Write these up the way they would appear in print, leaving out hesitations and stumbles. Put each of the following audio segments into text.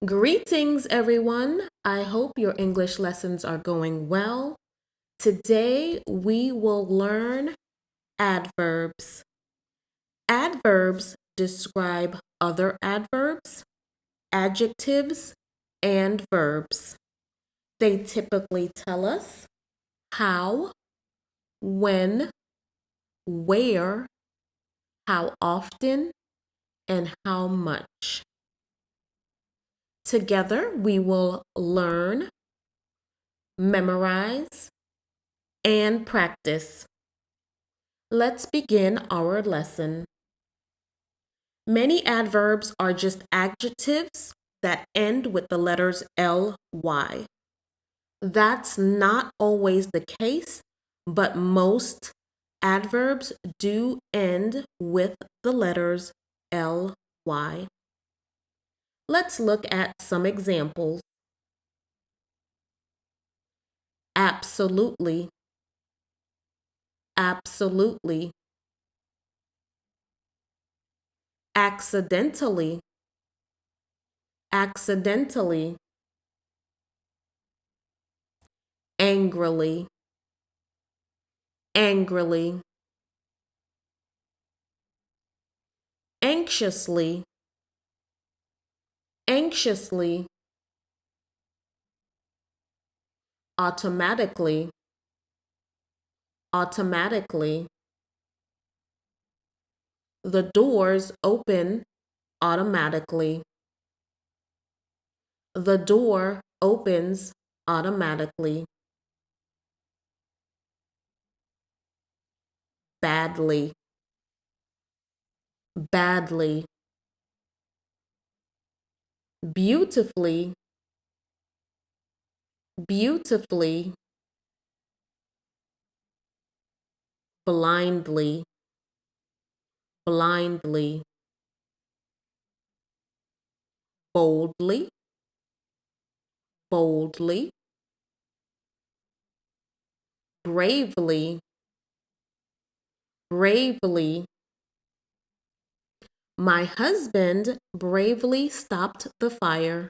Greetings, everyone. I hope your English lessons are going well. Today, we will learn adverbs. Adverbs describe other adverbs, adjectives, and verbs. They typically tell us how, when, where, how often, and how much. Together, we will learn, memorize, and practice. Let's begin our lesson. Many adverbs are just adjectives that end with the letters ly. That's not always the case, but most adverbs do end with the letters ly. Let's look at some examples. Absolutely, absolutely. Accidentally, accidentally. Angrily, angrily. Anxiously, anxiously. Automatically, automatically. The doors open automatically. The door opens automatically. Badly, badly. Beautifully, beautifully. Blindly, blindly. Boldly, boldly. Bravely, bravely. My husband bravely stopped the fire.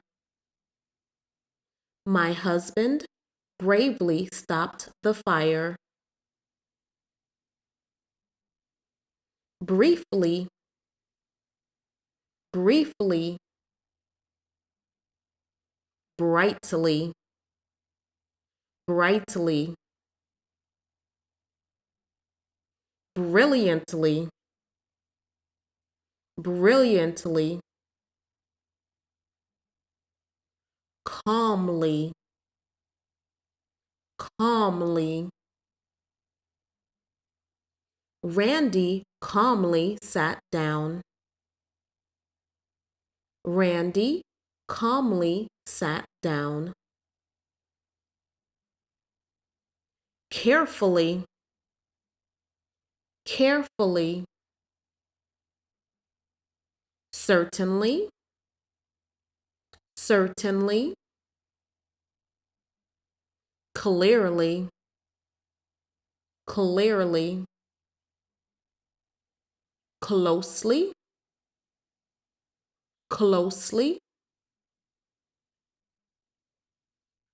My husband bravely stopped the fire. Briefly, briefly. Brightly, brightly. Brilliantly, brilliantly. Calmly, calmly. Randy calmly sat down. Randy calmly sat down. Carefully, carefully. Certainly, certainly. Clearly, clearly. Closely, closely.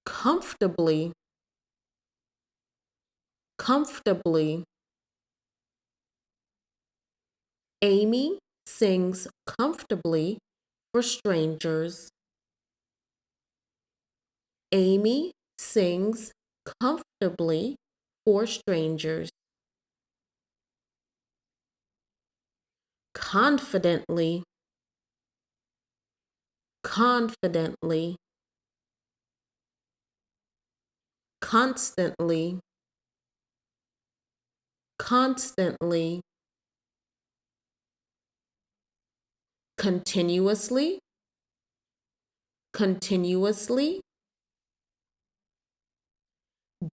Comfortably, comfortably. Amy sings comfortably for strangers. Amy sings comfortably for strangers. Confidently, confidently. Constantly, constantly. Continuously, continuously.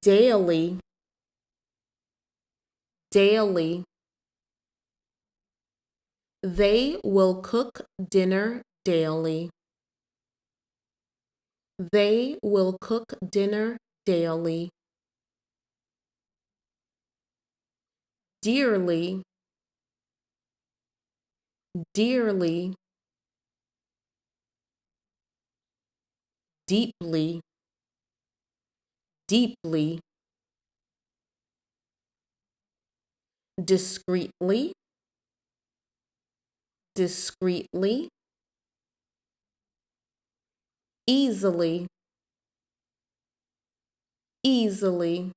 Daily, daily. They will cook dinner daily. They will cook dinner daily. Dearly, dearly. deeply, deeply, discreetly, discreetly, easily, easily.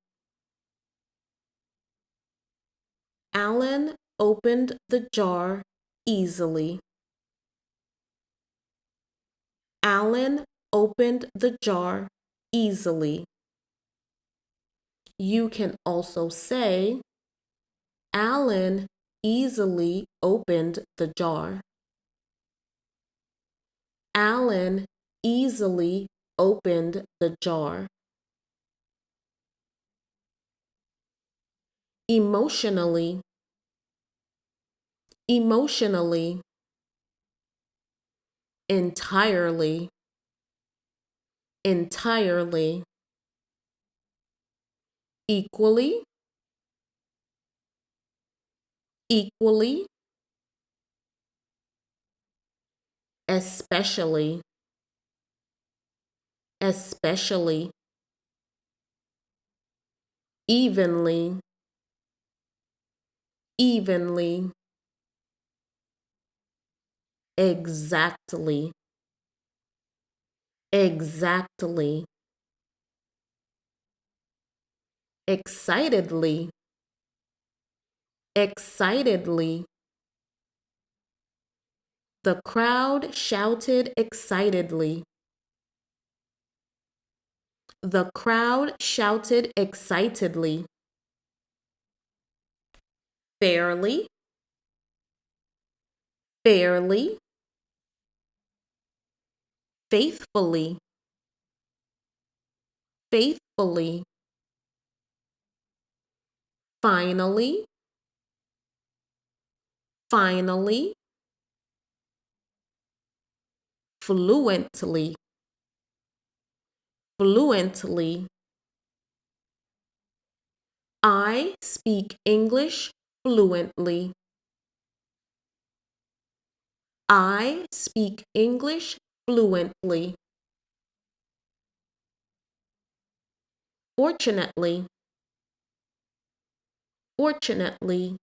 Alan opened the jar easily. Alan opened the jar easily. You can also say, Alan easily opened the jar. Alan easily opened the jar. Emotionally, emotionally, entirely, entirely, equally, equally, especially, especially, evenly, evenly, exactly, exactly, excitedly, excitedly. The crowd shouted excitedly. The crowd shouted excitedly. Fairly, fairly, faithfully, faithfully, finally, finally, fluently, fluently. I speak English fluently. I speak English fluently. Fortunately, fortunately,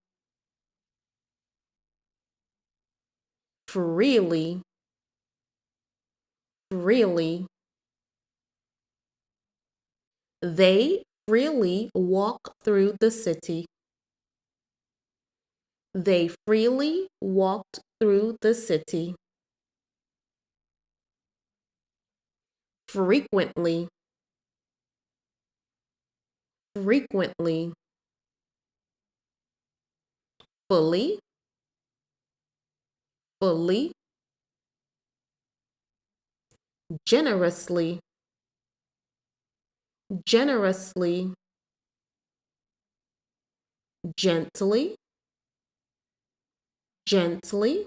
freely, freely. They freely walk through the city. They freely walked through the city. Frequently, frequently, fully, fully, generously, generously, gently, gently,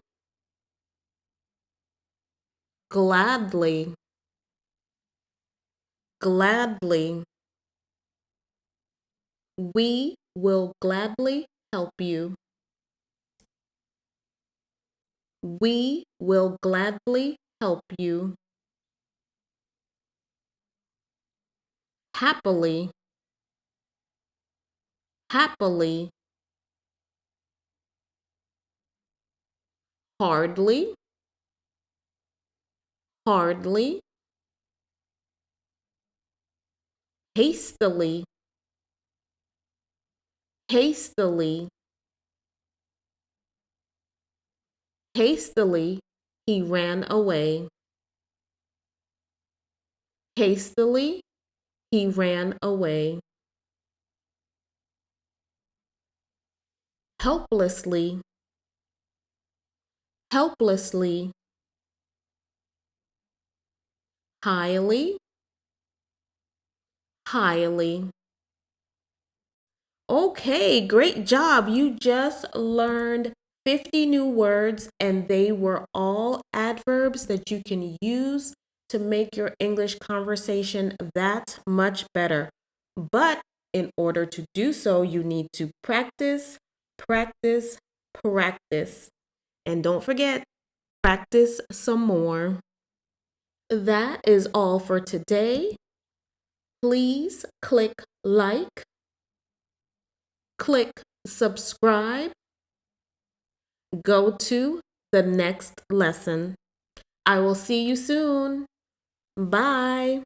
gladly, gladly. We will gladly help you. We will gladly help you. Happily, happily, hardly, hardly, hastily, hastily, hastily, he ran away. Hastily, he ran away. Helplessly, helplessly, highly, highly. Okay, great job. You just learned 50 new words, and they were all adverbs that you can use to make your English conversation that much better. But in order to do so, you need to practice, practice, practice. And don't forget, practice some more. That is all for today. Please click like, click subscribe, go to the next lesson. I will see you soon. Bye.